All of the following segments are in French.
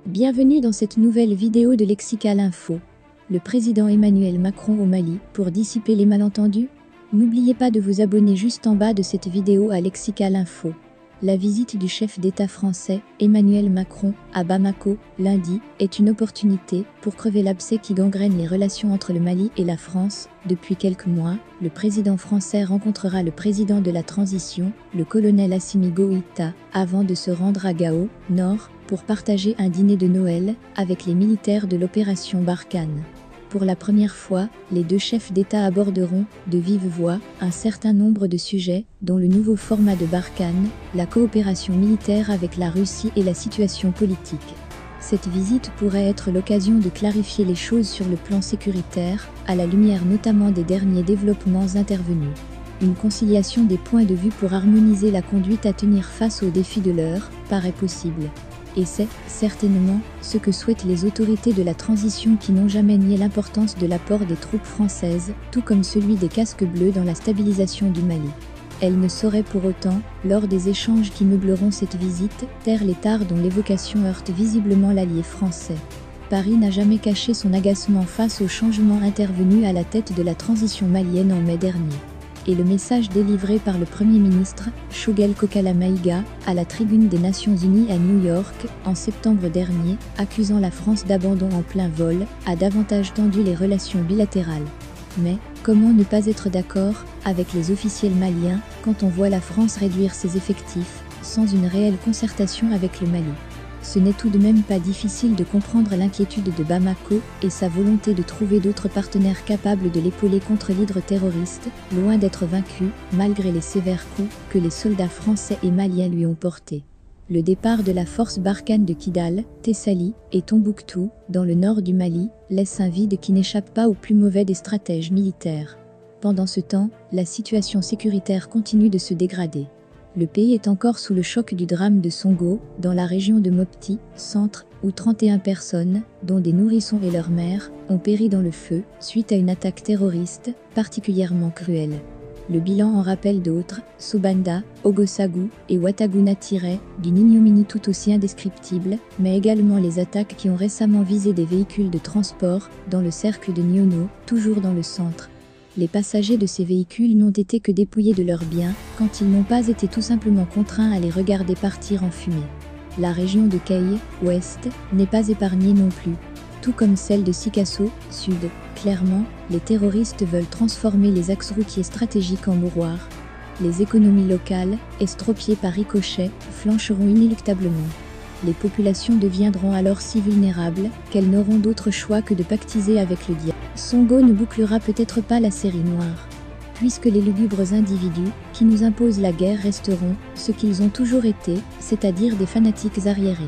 Bienvenue dans cette nouvelle vidéo de Lexical Info. Le président Emmanuel Macron au Mali, pour dissiper les malentendus? N'oubliez pas de vous abonner juste en bas de cette vidéo à Lexical Info. La visite du chef d'État français, Emmanuel Macron, à Bamako, lundi, est une opportunité pour crever l'abcès qui gangrène les relations entre le Mali et la France. Depuis quelques mois, le président français rencontrera le président de la transition, le colonel Assimi Goïta, avant de se rendre à Gao, Nord, pour partager un dîner de Noël avec les militaires de l'opération Barkhane. Pour la première fois, les deux chefs d'État aborderont, de vive voix, un certain nombre de sujets, dont le nouveau format de Barkhane, la coopération militaire avec la Russie et la situation politique. Cette visite pourrait être l'occasion de clarifier les choses sur le plan sécuritaire, à la lumière notamment des derniers développements intervenus. Une conciliation des points de vue pour harmoniser la conduite à tenir face aux défis de l'heure paraît possible. Et c'est, certainement, ce que souhaitent les autorités de la transition qui n'ont jamais nié l'importance de l'apport des troupes françaises, tout comme celui des casques bleus dans la stabilisation du Mali. Elles ne sauraient pour autant, lors des échanges qui meubleront cette visite, taire les tares dont l'évocation heurte visiblement l'allié français. Paris n'a jamais caché son agacement face aux changements intervenus à la tête de la transition malienne en mai dernier. Et le message délivré par le Premier ministre, Choguel Kokalla Maïga, à la tribune des Nations Unies à New York, en septembre dernier, accusant la France d'abandon en plein vol, a davantage tendu les relations bilatérales. Mais, comment ne pas être d'accord avec les officiels maliens quand on voit la France réduire ses effectifs, sans une réelle concertation avec le Mali? Ce n'est tout de même pas difficile de comprendre l'inquiétude de Bamako et sa volonté de trouver d'autres partenaires capables de l'épauler contre l'hydre terroriste, loin d'être vaincu, malgré les sévères coups que les soldats français et maliens lui ont portés. Le départ de la force Barkhane de Kidal, Tessali et Tombouctou, dans le nord du Mali, laisse un vide qui n'échappe pas aux plus mauvais des stratèges militaires. Pendant ce temps, la situation sécuritaire continue de se dégrader. Le pays est encore sous le choc du drame de Songo, dans la région de Mopti, centre, où 31 personnes, dont des nourrissons et leurs mères, ont péri dans le feu, suite à une attaque terroriste, particulièrement cruelle. Le bilan en rappelle d'autres, Sobanda, Ogossagou et Ouattaguna d'une ignominie tout aussi indescriptible, mais également les attaques qui ont récemment visé des véhicules de transport, dans le cercle de Niono, toujours dans le centre. Les passagers de ces véhicules n'ont été que dépouillés de leurs biens, quand ils n'ont pas été tout simplement contraints à les regarder partir en fumée. La région de Kaye, ouest, n'est pas épargnée non plus. Tout comme celle de Sikasso, sud. Clairement, les terroristes veulent transformer les axes routiers stratégiques en mouroirs. Les économies locales, estropiées par ricochet, flancheront inéluctablement. Les populations deviendront alors si vulnérables qu'elles n'auront d'autre choix que de pactiser avec le diable. Songo ne bouclera peut-être pas la série noire, puisque les lugubres individus qui nous imposent la guerre resteront ce qu'ils ont toujours été, c'est-à-dire des fanatiques arriérés.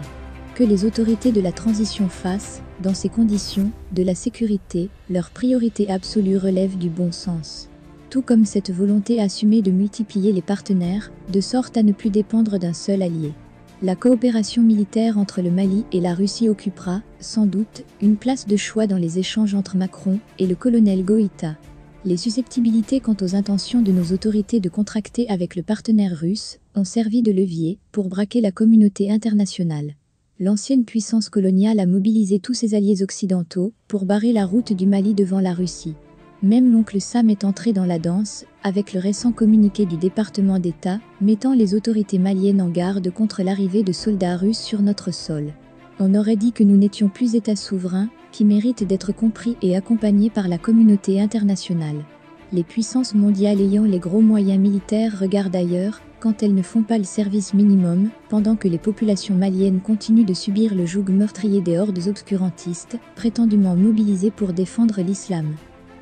Que les autorités de la transition fassent, dans ces conditions, de la sécurité, leur priorité absolue relève du bon sens. Tout comme cette volonté assumée de multiplier les partenaires, de sorte à ne plus dépendre d'un seul allié. La coopération militaire entre le Mali et la Russie occupera, sans doute, une place de choix dans les échanges entre Macron et le colonel Goïta. Les susceptibilités quant aux intentions de nos autorités de contracter avec le partenaire russe ont servi de levier pour braquer la communauté internationale. L'ancienne puissance coloniale a mobilisé tous ses alliés occidentaux pour barrer la route du Mali devant la Russie. Même l'oncle Sam est entré dans la danse, avec le récent communiqué du département d'État, mettant les autorités maliennes en garde contre l'arrivée de soldats russes sur notre sol. On aurait dit que nous n'étions plus État souverain, qui mérite d'être compris et accompagné par la communauté internationale. Les puissances mondiales ayant les gros moyens militaires regardent ailleurs, quand elles ne font pas le service minimum, pendant que les populations maliennes continuent de subir le joug meurtrier des hordes obscurantistes, prétendument mobilisées pour défendre l'islam.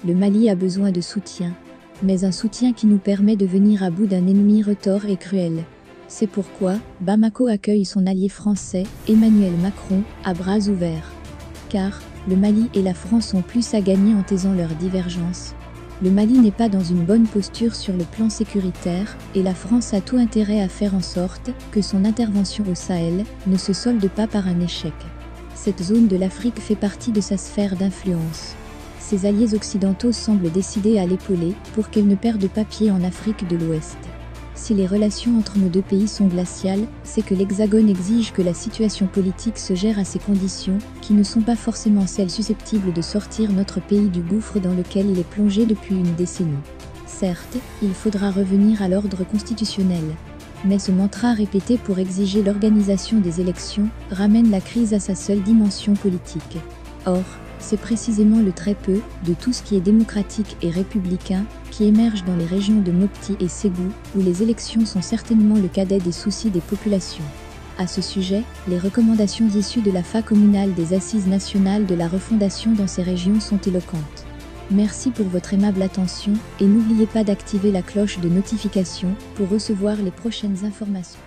Le Mali a besoin de soutien, mais un soutien qui nous permet de venir à bout d'un ennemi retors et cruel. C'est pourquoi Bamako accueille son allié français, Emmanuel Macron, à bras ouverts. Car, le Mali et la France ont plus à gagner en taisant leurs divergences. Le Mali n'est pas dans une bonne posture sur le plan sécuritaire, et la France a tout intérêt à faire en sorte que son intervention au Sahel ne se solde pas par un échec. Cette zone de l'Afrique fait partie de sa sphère d'influence. Ses alliés occidentaux semblent décidés à l'épauler pour qu'elle ne perde pas pied en Afrique de l'Ouest. Si les relations entre nos deux pays sont glaciales, c'est que l'Hexagone exige que la situation politique se gère à ces conditions, qui ne sont pas forcément celles susceptibles de sortir notre pays du gouffre dans lequel il est plongé depuis une décennie. Certes, il faudra revenir à l'ordre constitutionnel. Mais ce mantra répété pour exiger l'organisation des élections ramène la crise à sa seule dimension politique. Or, c'est précisément le très peu de tout ce qui est démocratique et républicain qui émerge dans les régions de Mopti et Ségou, où les élections sont certainement le cadet des soucis des populations. À ce sujet, les recommandations issues de la FA communale des Assises nationales de la refondation dans ces régions sont éloquentes. Merci pour votre aimable attention et n'oubliez pas d'activer la cloche de notification pour recevoir les prochaines informations.